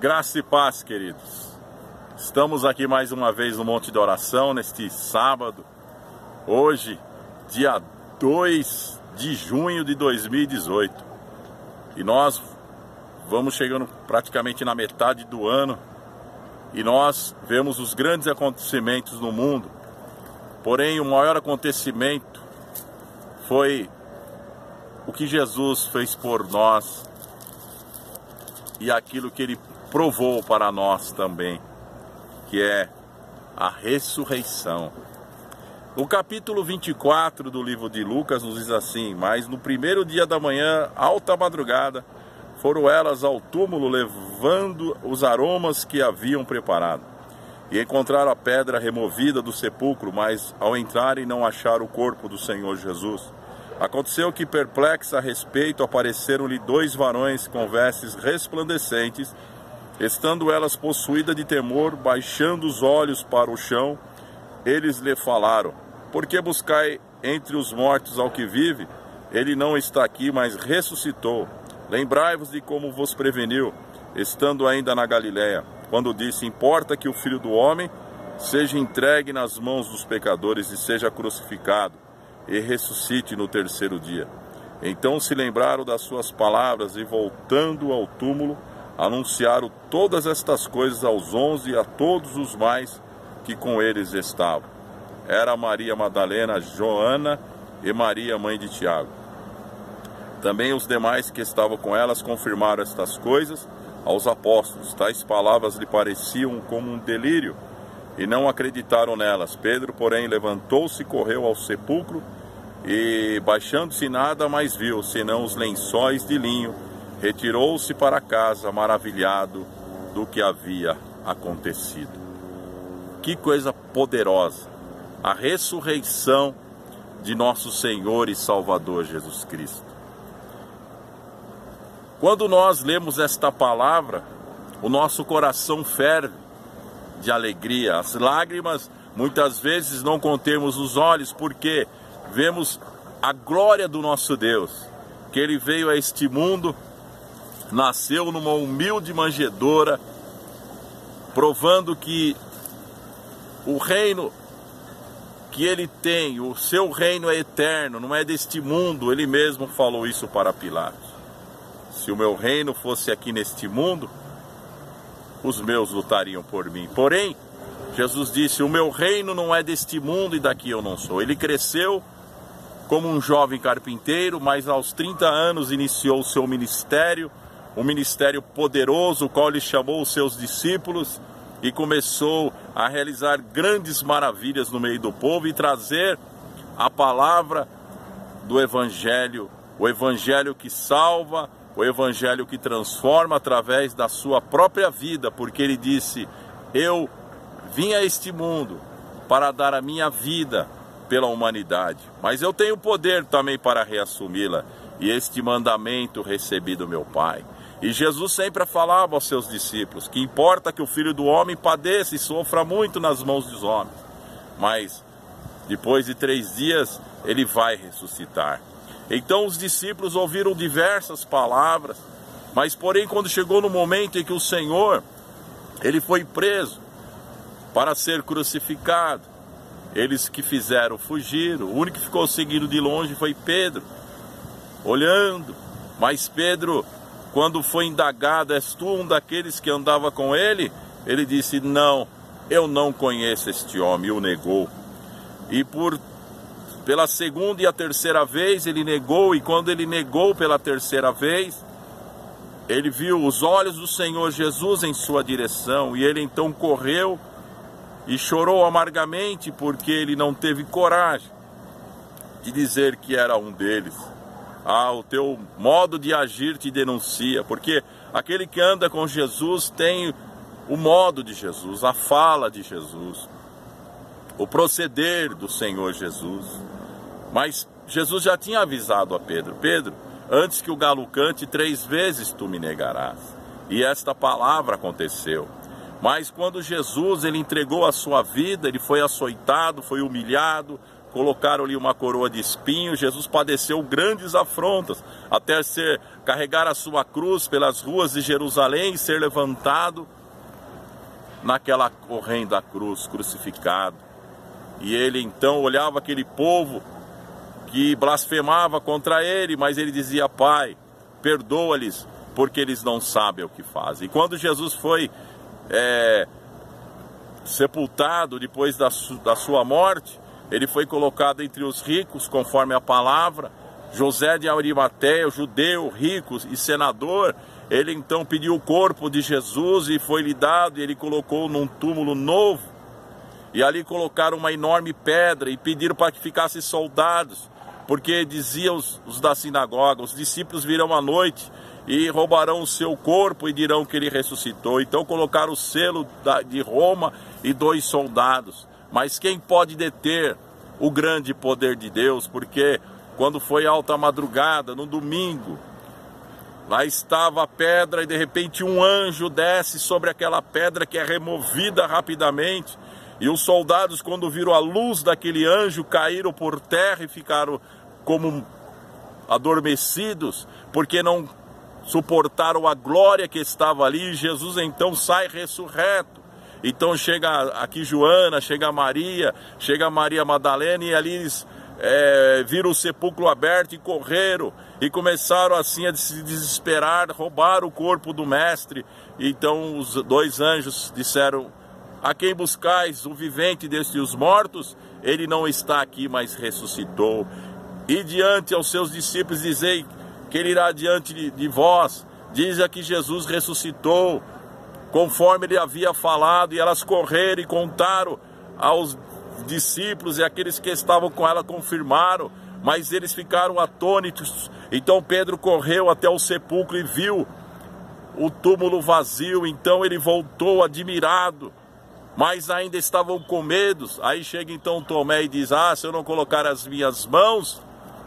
Graça e paz, queridos. Estamos aqui mais uma vez no Monte da Oração, neste sábado, hoje, dia 2 de junho de 2018. E nós vamos chegando praticamente na metade do ano e nós vemos os grandes acontecimentos no mundo. Porém, o maior acontecimento foi o que Jesus fez por nós e aquilo que Ele provou para nós também, que é a ressurreição. No capítulo 24 do livro de Lucas nos diz assim: mas no primeiro dia da manhã, alta madrugada, foram elas ao túmulo levando os aromas que haviam preparado. E encontraram a pedra removida do sepulcro, mas ao entrarem não acharam o corpo do Senhor Jesus. Aconteceu que, perplexa a respeito, apareceram-lhe dois varões com vestes resplandecentes. Estando elas possuídas de temor, baixando os olhos para o chão, eles lhe falaram: por que buscai entre os mortos ao que vive? Ele não está aqui, mas ressuscitou. Lembrai-vos de como vos preveniu, estando ainda na Galiléia, quando disse: importa que o Filho do Homem seja entregue nas mãos dos pecadores e seja crucificado, e ressuscite no terceiro dia. Então se lembraram das suas palavras e, voltando ao túmulo, anunciaram todas estas coisas aos 11 e a todos os mais que com eles estavam. Era Maria Madalena, Joana e Maria, mãe de Tiago. Também os demais que estavam com elas confirmaram estas coisas aos apóstolos. Tais palavras lhe pareciam como um delírio e não acreditaram nelas. Pedro, porém, levantou-se e correu ao sepulcro e, baixando-se, nada mais viu, senão os lençóis de linho. Retirou-se para casa, maravilhado do que havia acontecido. Que coisa poderosa! A ressurreição de nosso Senhor e Salvador Jesus Cristo. Quando nós lemos esta palavra, o nosso coração ferve de alegria. As lágrimas muitas vezes não contemos os olhos, porque vemos a glória do nosso Deus, que Ele veio a este mundo, nasceu numa humilde manjedoura, provando que o reino que Ele tem, o seu reino é eterno, não é deste mundo. Ele mesmo falou isso para Pilatos: se o meu reino fosse aqui neste mundo, os meus lutariam por mim. Porém, Jesus disse: o meu reino não é deste mundo e daqui eu não sou. Ele cresceu como um jovem carpinteiro, mas aos 30 anos iniciou o seu ministério, um ministério poderoso, o qual Ele chamou os seus discípulos e começou a realizar grandes maravilhas no meio do povo e trazer a palavra do Evangelho, o Evangelho que salva, o Evangelho que transforma através da sua própria vida, porque Ele disse: eu vim a este mundo para dar a minha vida pela humanidade, mas eu tenho poder também para reassumi-la, e este mandamento recebi do meu Pai. E Jesus sempre falava aos seus discípulos que importa que o Filho do Homem padeça e sofra muito nas mãos dos homens, mas depois de 3 dias Ele vai ressuscitar. Então os discípulos ouviram diversas palavras, mas porém quando chegou no momento em que o Senhor, Ele foi preso para ser crucificado, eles que fizeram fugir. O único que ficou seguindo de longe foi Pedro, olhando. Mas Pedro, quando foi indagado: és tu um daqueles que andava com ele? Ele disse: não, eu não conheço este homem, e o negou. E pela segunda e a terceira vez ele negou, e quando ele negou pela terceira vez, ele viu os olhos do Senhor Jesus em sua direção, e ele então correu e chorou amargamente, porque ele não teve coragem de dizer que era um deles. O teu modo de agir te denuncia, porque aquele que anda com Jesus tem o modo de Jesus, a fala de Jesus, o proceder do Senhor Jesus. Mas Jesus já tinha avisado a Pedro: Pedro, antes que o galo cante 3 vezes tu me negarás. E esta palavra aconteceu. Mas quando Jesus, Ele entregou a sua vida, Ele foi açoitado, foi humilhado, colocaram-lhe uma coroa de espinhos. Jesus padeceu grandes afrontas, até carregar a sua cruz pelas ruas de Jerusalém e ser levantado naquela horrenda cruz, crucificado. E ele então olhava aquele povo que blasfemava contra ele, mas ele dizia: Pai, perdoa-lhes, porque eles não sabem o que fazem. E quando Jesus foi sepultado, depois da sua morte, ele foi colocado entre os ricos, conforme a palavra. José de Arimateia, judeu, rico e senador, ele então pediu o corpo de Jesus e foi-lhe dado, e ele colocou num túmulo novo. E ali colocaram uma enorme pedra e pediram para que ficassem soldados, porque diziam os da sinagoga: os discípulos virão à noite e roubarão o seu corpo e dirão que ele ressuscitou. Então colocaram o selo de Roma e 2 soldados. Mas quem pode deter o grande poder de Deus? Porque quando foi alta madrugada, no domingo, lá estava a pedra e de repente um anjo desce sobre aquela pedra, que é removida rapidamente. E os soldados, quando viram a luz daquele anjo, caíram por terra e ficaram como adormecidos, porque não suportaram a glória que estava ali. E Jesus então sai ressurreto. Então chega aqui Joana, chega Maria Madalena, e ali eles viram o sepulcro aberto e correram e começaram assim a se desesperar, roubar o corpo do mestre. Então os 2 anjos disseram: a quem buscais? O vivente dentre os mortos? Ele não está aqui, mas ressuscitou. E diante aos seus discípulos dizei que ele irá diante de vós. Diz que Jesus ressuscitou, conforme ele havia falado. E elas correram e contaram aos discípulos, e aqueles que estavam com ela confirmaram, mas eles ficaram atônitos. Então Pedro correu até o sepulcro e viu o túmulo vazio. Então ele voltou admirado, mas ainda estavam com medo. Aí chega então Tomé e diz: se eu não colocar as minhas mãos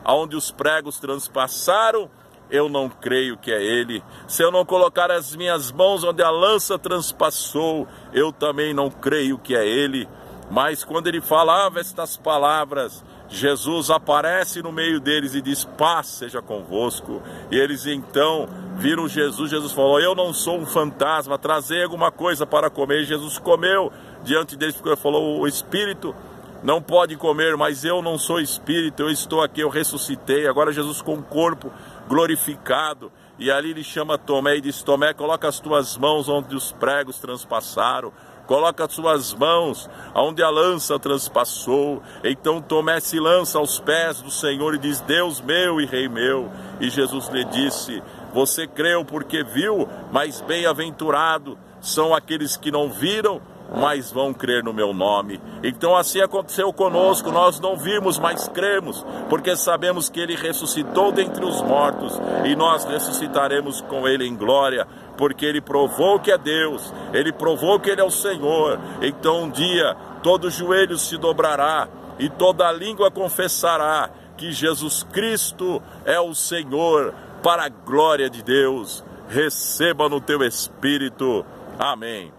aonde os pregos transpassaram, eu não creio que é ele. Se eu não colocar as minhas mãos onde a lança transpassou, eu também não creio que é ele. Mas quando ele falava estas palavras, Jesus aparece no meio deles e diz: paz seja convosco. E eles então viram Jesus. Jesus falou: eu não sou um fantasma, trazei alguma coisa para comer. E Jesus comeu diante deles, porque ele falou: o Espírito não pode comer, mas eu não sou Espírito, eu estou aqui, eu ressuscitei. Agora Jesus com o corpo glorificado. E ali ele chama Tomé e diz: Tomé, coloca as tuas mãos onde os pregos transpassaram. Coloca as suas mãos onde a lança transpassou. Então Tomé se lança aos pés do Senhor e diz: Deus meu e Rei meu. E Jesus lhe disse: você creu porque viu, mas bem-aventurado são aqueles que não viram, mas vão crer no meu nome. Então assim aconteceu conosco. Nós não vimos, mas cremos, porque sabemos que ele ressuscitou dentre os mortos, e nós ressuscitaremos com ele em glória, porque ele provou que é Deus, ele provou que ele é o Senhor. Então um dia todo joelho se dobrará e toda língua confessará que Jesus Cristo é o Senhor, para a glória de Deus. Receba no teu espírito. Amém.